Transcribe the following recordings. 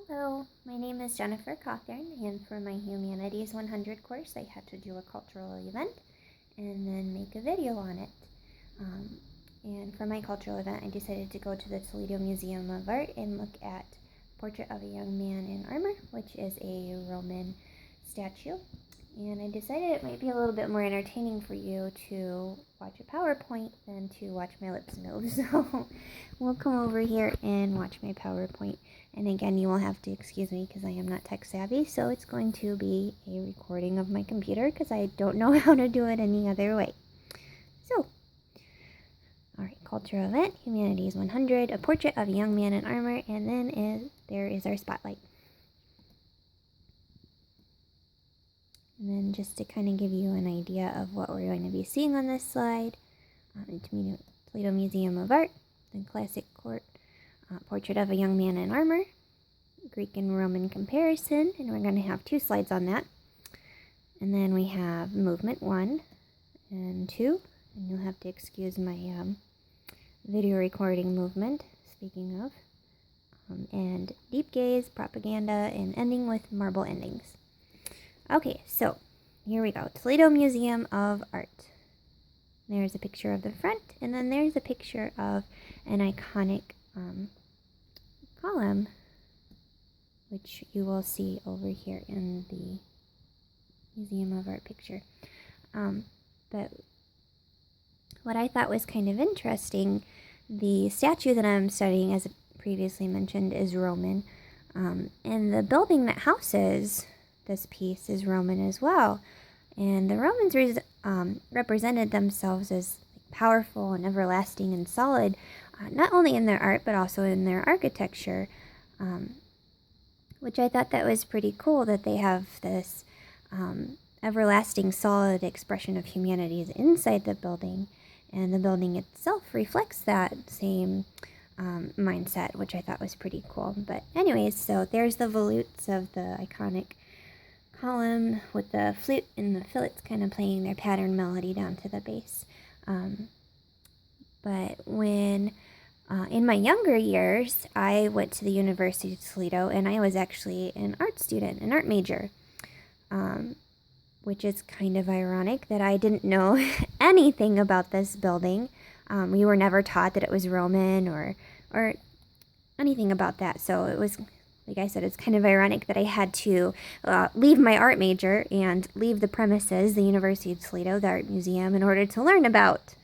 Hello, my name is Jennifer Cawthorn, and for my Humanities 100 course, I had to do a cultural event and then make a video on it. And for my cultural event, I decided to go to the Toledo Museum of Art and look at Portrait of a Young Man in Armor, which is a Roman statue. And I decided it might be a little bit more entertaining for you to watch a PowerPoint than to watch my lips move. So we'll come over here and watch my PowerPoint. And again, you will have to excuse me because I am not tech savvy. So it's going to be a recording of my computer because I don't know how to do it any other way. So, alright, cultural event, Humanities 100, a portrait of a young man in armor, and then there is our spotlight. And then just to kind of give you an idea of what we're going to be seeing on this slide, Toledo Museum of Art, the classic court, portrait of a young man in armor, Greek and Roman comparison, and we're going to have 2 slides on that. And then we have movement 1 and 2, and you'll have to excuse my video recording movement, speaking of, and deep gaze, propaganda, and ending with marble endings. Okay, so here we go. Toledo Museum of Art. There's a picture of the front, and then there's a picture of an iconic column, which you will see over here in the Museum of Art picture. But what I thought was kind of interesting, the statue that I'm studying, as previously mentioned, is Roman, and the building that houses this piece is Roman as well. And the Romans represented themselves as powerful and everlasting and solid, not only in their art, but also in their architecture, which I thought that was pretty cool, that they have this everlasting, solid expression of humanities inside the building, and the building itself reflects that same mindset, which I thought was pretty cool. But anyways, so there's the volutes of the iconic column with the flute and the fillets kind of playing their pattern melody down to the base. But when in my younger years, I went to the University of Toledo, and I was actually an art student, an art major, which is kind of ironic that I didn't know anything about this building. We were never taught that it was Roman or anything about that, so it was, like I said, it's kind of ironic that I had to leave my art major and leave the premises, the University of Toledo, the Art Museum, in order to learn about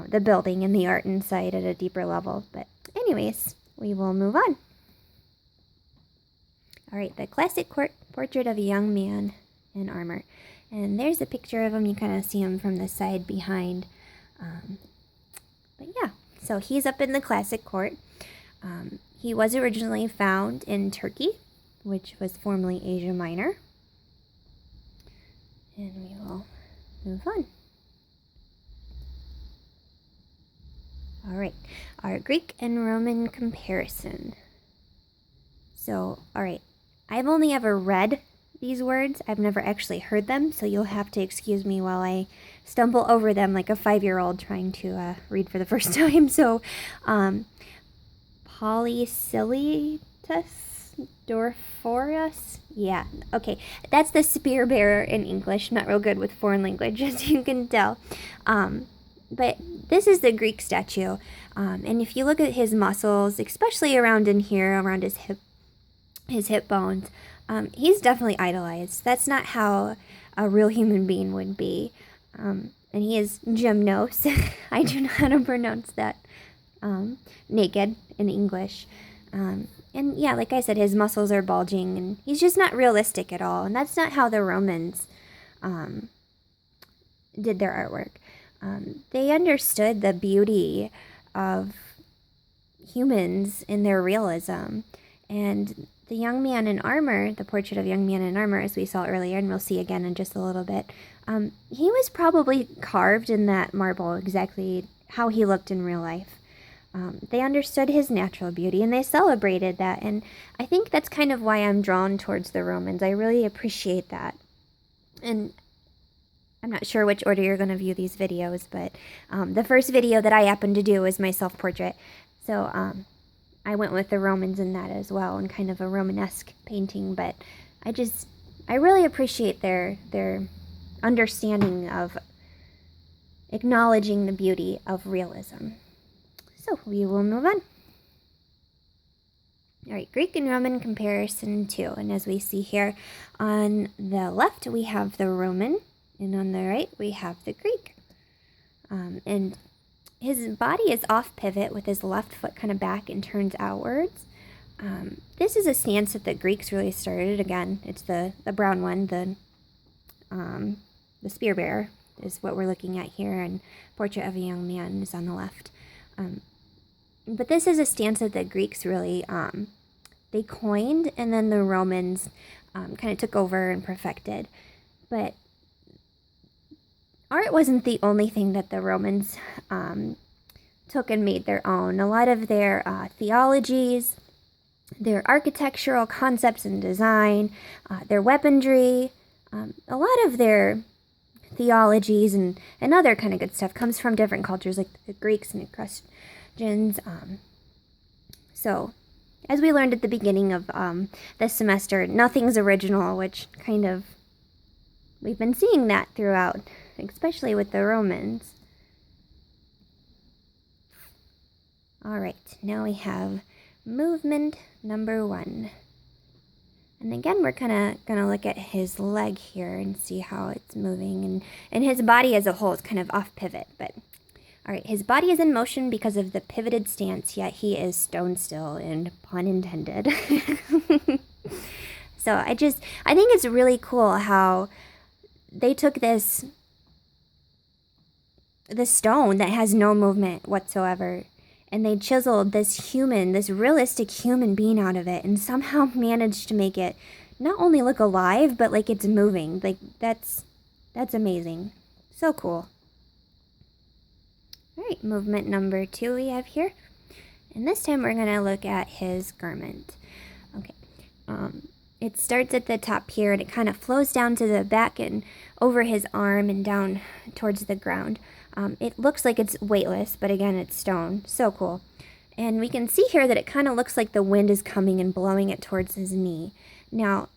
the building and the art inside at a deeper level. But anyways, we will move on. All right, the classic portrait of a young man in armor. And there's a picture of him. You kind of see him from the side behind. But yeah, so he's up in the classic court. He was originally found in Turkey, which was formerly Asia Minor. And we will move on. All right, our Greek and Roman comparison. So, all right, I've only ever read these words. I've never actually heard them, so you'll have to excuse me while I stumble over them like a 5-year-old trying to read for the first time. So, Polycilitus Dorphorus? Yeah, okay. That's the spear bearer in English. I'm not real good with foreign language, as you can tell. But this is the Greek statue. And if you look at his muscles, especially around in here, around his hip bones, he's definitely idolized. That's not how a real human being would be. And he is gymnos. I do know how to pronounce that. Naked in English. And yeah, like I said, his muscles are bulging, and he's just not realistic at all. And that's not how the Romans did their artwork. They understood the beauty of humans in their realism. And the young man in armor, the portrait of young man in armor, as we saw earlier, and we'll see again in just a little bit, he was probably carved in that marble exactly how he looked in real life. They understood his natural beauty, and they celebrated that. And I think that's kind of why I'm drawn towards the Romans. I really appreciate that. And I'm not sure which order you're going to view these videos, but the first video that I happened to do was my self-portrait. So I went with the Romans in that as well, and kind of a Romanesque painting, but I really appreciate their understanding of acknowledging the beauty of realism. So we will move on. All right, Greek and Roman comparison too. And as we see here, on the left we have the Roman, and on the right we have the Greek. And his body is off pivot with his left foot kind of back and turns outwards. This is a stance that the Greeks really started. Again, it's the brown one, the spear bearer is what we're looking at here, and Portrait of a Young Man is on the left. But this is a stance that the Greeks really, they coined, and then the Romans kind of took over and perfected. But art wasn't the only thing that the Romans took and made their own. A lot of their theologies, their architectural concepts and design, their weaponry, a lot of their theologies and other kind of good stuff comes from different cultures, like the Greeks and Etruscans. So, as we learned at the beginning of this semester, nothing's original, which kind of, we've been seeing that throughout, especially with the Romans. All right, now we have movement number 1. And again, we're kind of going to look at his leg here and see how it's moving. And his body as a whole is kind of off pivot. But, all right, his body is in motion because of the pivoted stance, yet he is stone still, and pun intended. So I think it's really cool how they took this stone that has no movement whatsoever, and they chiseled this realistic human being out of it, and somehow managed to make it not only look alive, but like it's moving. Like, that's amazing. So cool. All right, movement number 2 we have here. And this time we're going to look at his garment. Okay. It starts at the top here, and it kind of flows down to the back and over his arm and down towards the ground. It looks like it's weightless, but again, it's stone. So cool. And we can see here that it kind of looks like the wind is coming and blowing it towards his knee. Now,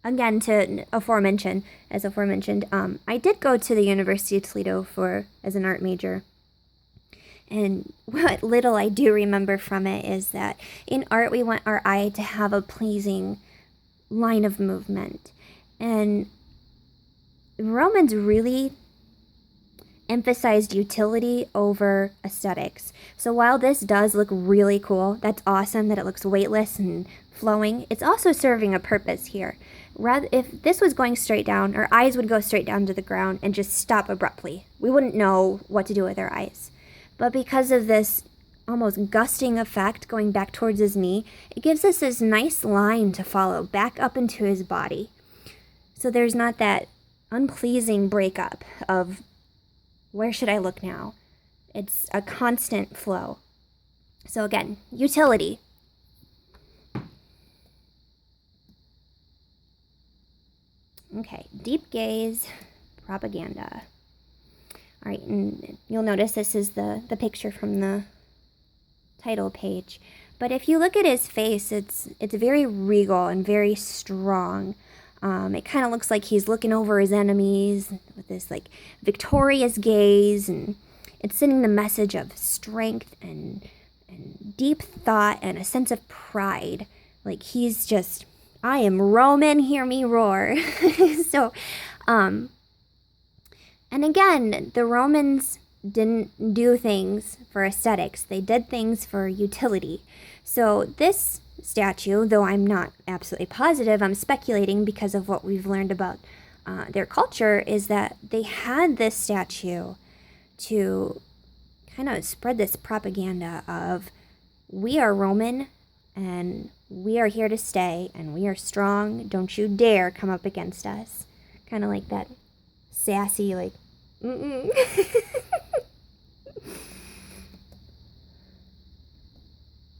again, as aforementioned, I did go to the University of Toledo as an art major. And what little I do remember from it is that in art, we want our eye to have a pleasing line of movement. And Romans really emphasized utility over aesthetics. So while this does look really cool, that's awesome that it looks weightless and flowing, it's also serving a purpose here. If this was going straight down, our eyes would go straight down to the ground and just stop abruptly. We wouldn't know what to do with our eyes. But because of this almost gusting effect going back towards his knee, it gives us this nice line to follow back up into his body. So there's not that unpleasing breakup of where should I look now? It's a constant flow. So again, utility. Okay, deep gaze, propaganda. All right, and you'll notice this is the picture from the title page. But if you look at his face, it's very regal and very strong. It kind of looks like he's looking over his enemies with this like victorious gaze, and it's sending the message of strength and deep thought and a sense of pride. Like he's just, I am Roman, hear me roar. So, and again, the Romans didn't do things for aesthetics. They did things for utility. So this statue, though I'm not absolutely positive, I'm speculating because of what we've learned about their culture, is that they had this statue to kind of spread this propaganda of we are Roman and we are here to stay and we are strong. Don't you dare come up against us. Kind of like that sassy, like, mm-mm.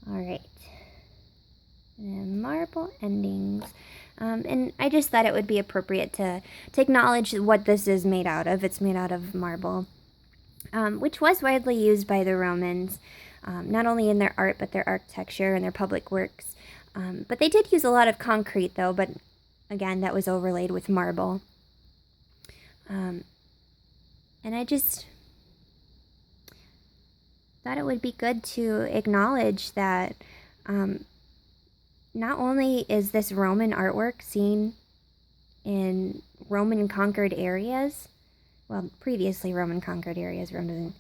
All right. And marble endings. And I just thought it would be appropriate to acknowledge what this is made out of. It's made out of marble. which was widely used by the Romans, not only in their art, but their architecture and their public works. But they did use a lot of concrete, though, but again, that was overlaid with marble. And I just thought it would be good to acknowledge that not only is this Roman artwork seen in Roman conquered areas, well, previously Roman conquered areas, Roman,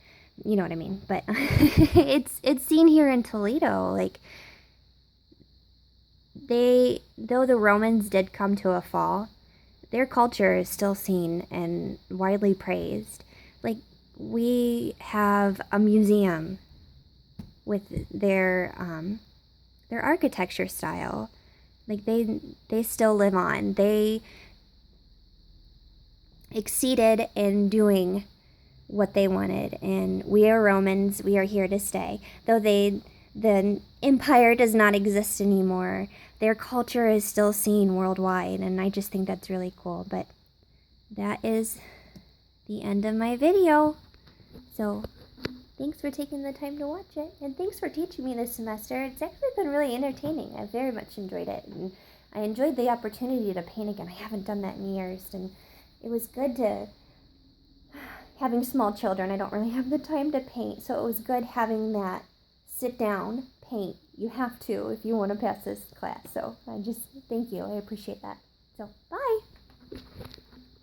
you know what I mean, but it's seen here in Toledo. Like, though the Romans did come to a fall, their culture is still seen and widely praised. Like, we have a museum with their architecture style. Like, they still live on. They exceeded in doing what they wanted, and we are Romans. We are here to stay. Though the empire does not exist anymore, their culture is still seen worldwide, and I just think that's really cool. But that is the end of my video. So thanks for taking the time to watch it, and thanks for teaching me this semester. It's actually been really entertaining. I very much enjoyed it, and I enjoyed the opportunity to paint again. I haven't done that in years, and it was good to, having small children, I don't really have the time to paint, so it was good having that sit down, paint. You have to if you want to pass this class. So I just, thank you. I appreciate that. So, bye.